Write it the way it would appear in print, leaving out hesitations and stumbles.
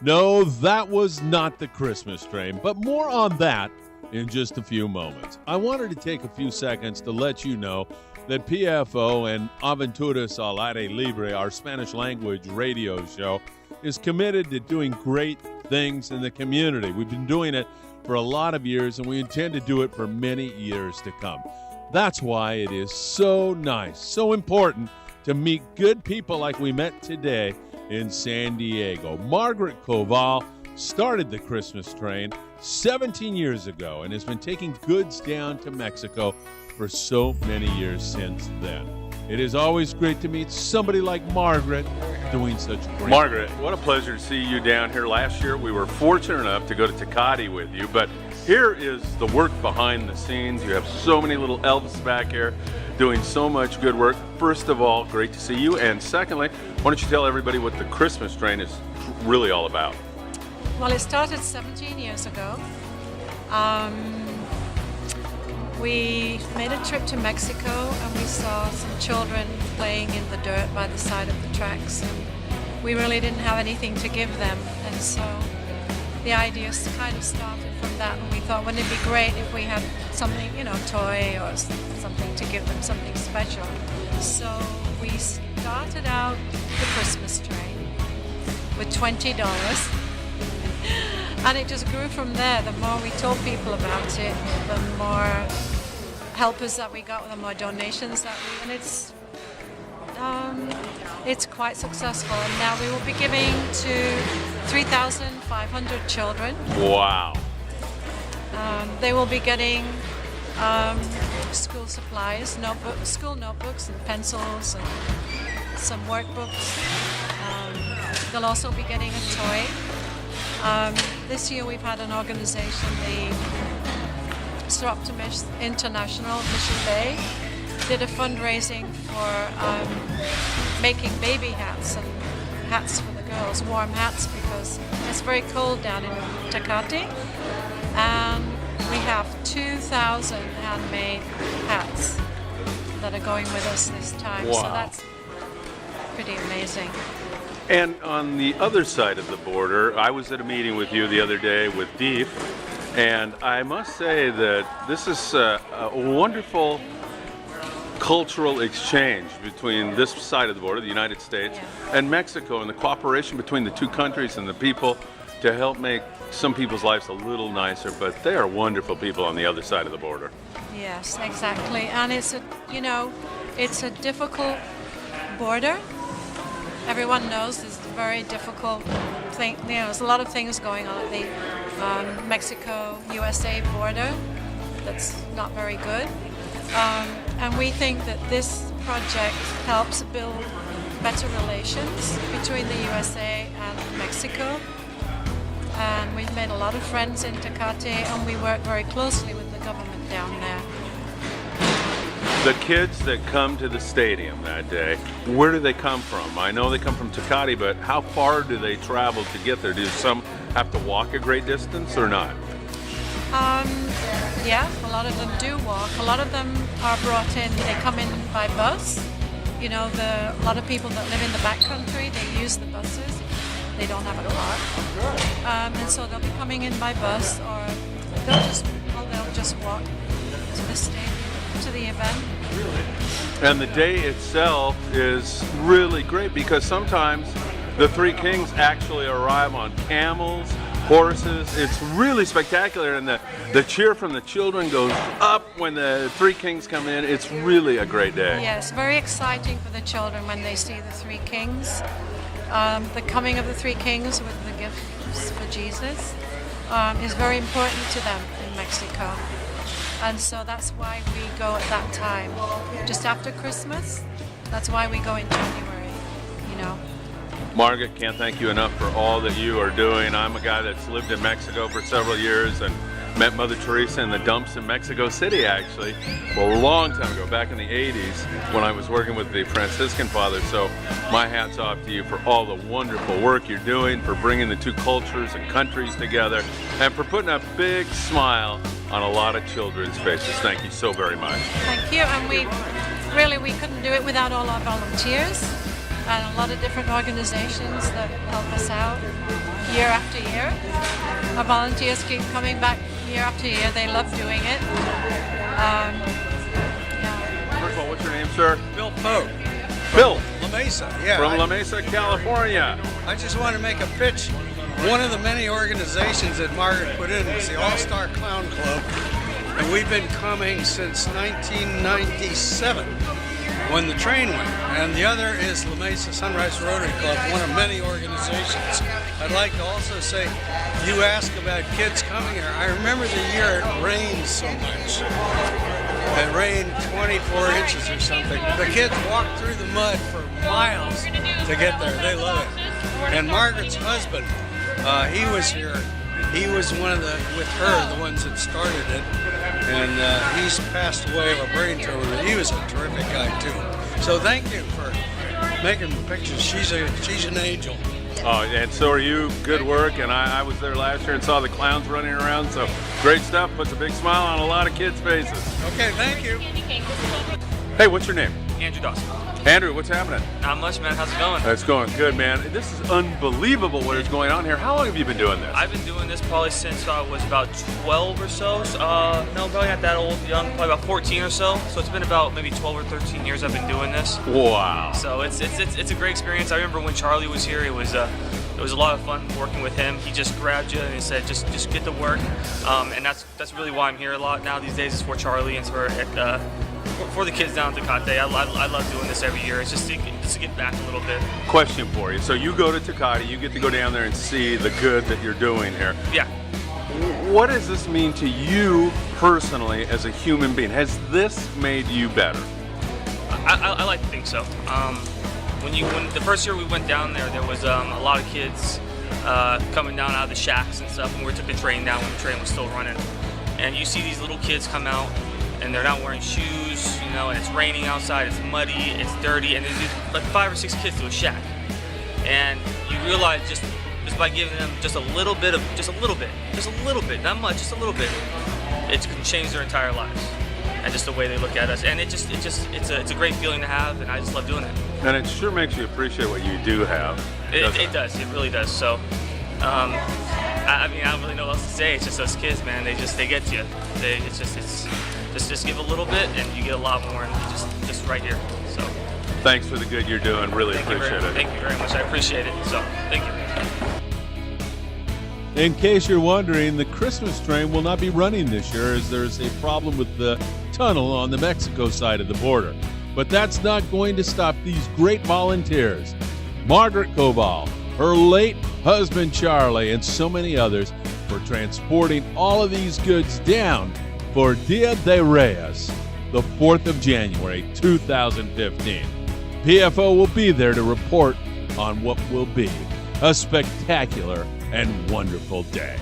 No, that was not the Christmas train, but more on that in just a few moments. I wanted to take a few seconds to let you know that PFO and Aventuras al Aire Libre, our Spanish language radio show, is committed to doing great things in the community. We've been doing it for a lot of years, and we intend to do it for many years to come. That's why it is so nice, so important to meet good people like we met today in San Diego. Margaret Coval started the Christmas train 17 years ago and has been taking goods down to Mexico for so many years since then. It is always great to meet somebody like Margaret doing such great Margaret, what a pleasure to see you down here. Last year we were fortunate enough to go to Tecate with you, but here is the work behind the scenes. You have so many little elves back here doing so much good work. First of all, great to see you. And secondly, why don't you tell everybody what the Christmas train is really all about? Well, it started 17 years ago. We made a trip to Mexico and we saw some children playing in the dirt by the side of the tracks, and we really didn't have anything to give them, and so the idea kind of started from that, and we thought, wouldn't it be great if we had something, toy or something to give them, something special. So we started out the Christmas train with $20. And it just grew from there. The more we told people about it, the more helpers that we got, the more donations that we, and it's quite successful. And now we will be giving to 3,500 children. Wow. They will be getting school supplies, school notebooks and pencils and some workbooks. They'll also be getting a toy. This year we've had an organization, the Optimist International Mission Bay, did a fundraising for making baby hats and hats for the girls, warm hats, because it's very cold down in Tecate, and we have 2,000 handmade hats that are going with us this time. Wow. So that's pretty amazing. And on the other side of the border, I was at a meeting with you the other day with Deep, and I must say that this is a wonderful cultural exchange between this side of the border, the United States, and Mexico, and the cooperation between the two countries and the people to help make some people's lives a little nicer, but they are wonderful people on the other side of the border. Yes, exactly. And it's a difficult border. Everyone knows it's a very difficult thing. There's a lot of things going on at the Mexico-USA border that's not very good. And we think that this project helps build better relations between the USA and Mexico. And we've made a lot of friends in Tecate, and we work very closely with the government down there. The kids that come to the stadium that day, where do they come from? I know they come from Tecate, but how far do they travel to get there? Do some have to walk a great distance or not? Yeah, a lot of them do walk. A lot of them are brought in, they come in by bus. A lot of people that live in the backcountry, they use the buses. They don't have a car. And so they'll be coming in by bus, or they'll just walk to the stadium, to the event. And the day itself is really great because sometimes the Three Kings actually arrive on camels, horses. It's really spectacular, and the cheer from the children goes up when the Three Kings come in. It's really a great day. Yes, very exciting for the children when they see the Three Kings. The coming of the Three Kings with the gifts for Jesus is very important to them in Mexico. And so that's why we go at that time, just after Christmas. That's why we go in January, Margaret, can't thank you enough for all that you are doing. I'm a guy that's lived in Mexico for several years and met Mother Teresa in the dumps in Mexico City, actually, well, a long time ago, back in the 80s, when I was working with the Franciscan Fathers. So my hat's off to you for all the wonderful work you're doing, for bringing the two cultures and countries together, and for putting a big smile on a lot of children's faces. Thank you so very much. Thank you, and we couldn't do it without all our volunteers and a lot of different organizations that help us out. year after year. Our volunteers keep coming back year after year. They love doing it. Yeah. First of all, what's your name, sir? Bill Pope. Bill. La Mesa, yeah. From La Mesa, California. I just want to make a pitch. One of the many organizations that Margaret put in was the All-Star Clown Club, and we've been coming since 1997 when the train went. And the other is La Mesa Sunrise Rotary Club, one of many organizations. I'd like to also say, you ask about kids coming here. I remember the year it rained so much. It rained 24 inches or something. The kids walked through the mud for miles to get there. They love it. And Margaret's husband, he was here. He was one of with her, the ones that started it. And he's passed away of a brain tumor, but he was a terrific guy too. So thank you for making pictures. She's an angel. Oh, and so are you. Good work. And I was there last year and saw the clowns running around. So great stuff. Puts a big smile on a lot of kids' faces. Okay, thank you. Hey, what's your name? Andrew Dawson. Andrew, what's happening? Not much, man. How's it going? It's going good, man. This is unbelievable what is going on here. How long have you been doing this? I've been doing this probably since I was about 12 or so. No, probably not that old, young, probably about 14 or so. So it's been about maybe 12 or 13 years I've been doing this. Wow. So it's a great experience. I remember when Charlie was here, it was a lot of fun working with him. He just grabbed you and he said, just get to work. And that's really why I'm here a lot now these days, is for Charlie and for the kids down at Tecate. I love doing this every year. It's just to get back a little bit. Question for you. So you go to Tecate, you get to go down there and see the good that you're doing here. Yeah. What does this mean to you personally as a human being? Has this made you better? I like to think so. When the first year we went down there was a lot of kids coming down out of the shacks and stuff, and we took the train down when the train was still running. And you see these little kids come out, and they're not wearing shoes, and it's raining outside, it's muddy, it's dirty, and there's like 5 or 6 kids to a shack. And you realize just by giving them just a little bit, not much, just a little bit, it can change their entire lives. And just the way they look at us, and it's a great feeling to have, and I just love doing it. And it sure makes you appreciate what you do have. It does, it really does. So, I don't really know what else to say. It's just those kids, man. They get to you. Just give a little bit, and you get a lot more, and just right here. So, thanks for the good you're doing. Really appreciate it. Thank you very much. I appreciate it. So, thank you. In case you're wondering, the Christmas train will not be running this year as there's a problem with the tunnel on the Mexico side of the border. But that's not going to stop these great volunteers. Margaret Coval, her late husband Charlie, and so many others for transporting all of these goods down for Dia de Reyes, the 4th of January, 2015. PFO will be there to report on what will be a spectacular and wonderful day.